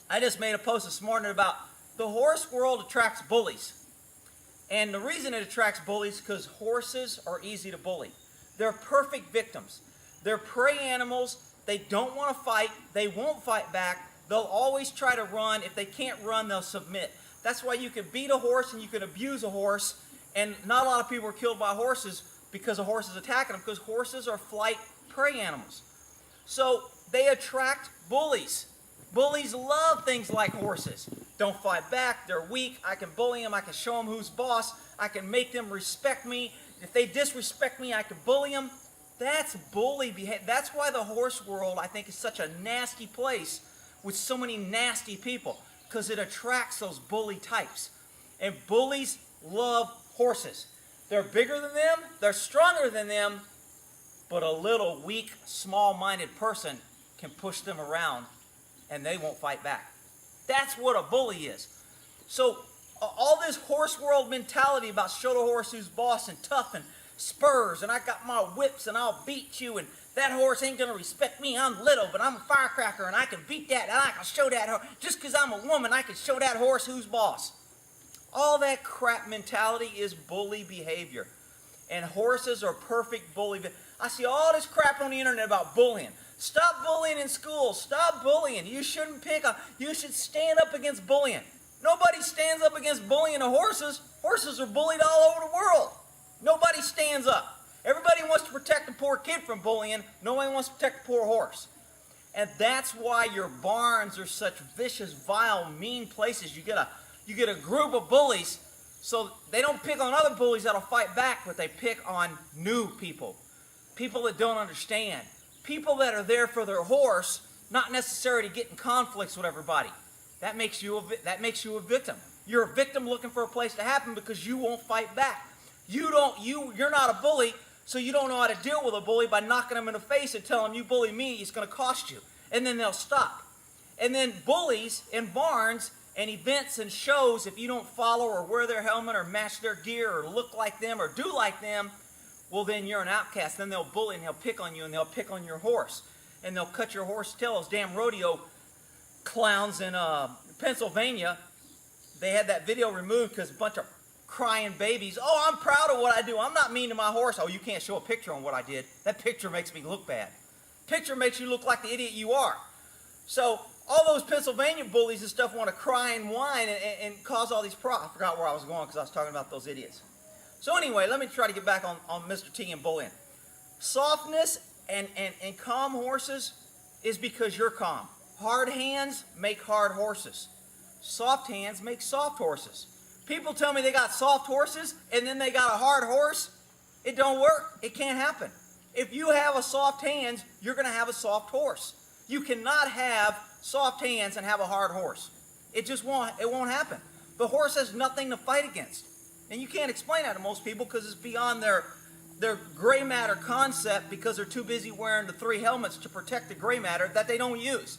I just made a post this morning about the horse world attracts bullies. And the reason it attracts bullies is because horses are easy to bully. They're perfect victims. They're prey animals. They don't want to fight. They won't fight back. They'll always try to run. If they can't run, they'll submit. That's why you can beat a horse and you can abuse a horse. And not a lot of people are killed by horses because a horse is attacking them, because horses are flight prey animals. So they attract bullies. Bullies love things like horses. Don't fight back. They're weak. I can bully them. I can show them who's boss. I can make them respect me. If they disrespect me, I can bully them. That's bully behavior. That's why the horse world, I think, is such a nasty place with so many nasty people, because it attracts those bully types. And bullies love horses. They're bigger than them. They're stronger than them. But a little weak, small-minded person can push them around and they won't fight back. That's what a bully is. So all this horse world mentality about show the horse who's boss and tough and spurs and I got my whips and I'll beat you and that horse ain't going to respect me. I'm little, but I'm a firecracker and I can beat that and I can show that horse. Just because I'm a woman, I can show that horse who's boss. All that crap mentality is bully behavior. And horses are perfect bully. I see all this crap on the internet about bullying. Stop bullying in school. Stop bullying. You shouldn't you should stand up against bullying. Nobody stands up against bullying of horses. Horses are bullied all over the world. Nobody stands up. Everybody wants to protect the poor kid from bullying. Nobody wants to protect the poor horse. And that's why your barns are such vicious, vile, mean places. You get a group of bullies, so they don't pick on other bullies that'll fight back, but they pick on new people. People that don't understand. People that are there for their horse, not necessarily to get in conflicts with everybody. That makes you a victim. You're a victim looking for a place to happen because you won't fight back. You're not a bully, so you don't know how to deal with a bully by knocking them in the face and telling them, you bully me, it's going to cost you. And then they'll stop. And then bullies in barns and events and shows, if you don't follow or wear their helmet or match their gear or look like them or do like them, well, then you're an outcast. Then they'll bully and they'll pick on you and they'll pick on your horse. And they'll cut your horse's tail. Those damn rodeo clowns in Pennsylvania, they had that video removed because a bunch of crying babies. Oh, I'm proud of what I do. I'm not mean to my horse. Oh, you can't show a picture on what I did. That picture makes me look bad. Picture makes you look like the idiot you are. So all those Pennsylvania bullies and stuff want to cry and whine and cause all these problems. I forgot where I was going because I was talking about those idiots. So anyway, let me try to get back on Mr. T and bullying. Softness and calm horses is because you're calm. Hard hands make hard horses. Soft hands make soft horses. People tell me they got soft horses and then they got a hard horse. It don't work. It can't happen. If you have a soft hands, you're going to have a soft horse. You cannot have soft hands and have a hard horse. It won't happen. The horse has nothing to fight against. And you can't explain that to most people because it's beyond their gray matter concept, because they're too busy wearing the 3 helmets to protect the gray matter that they don't use.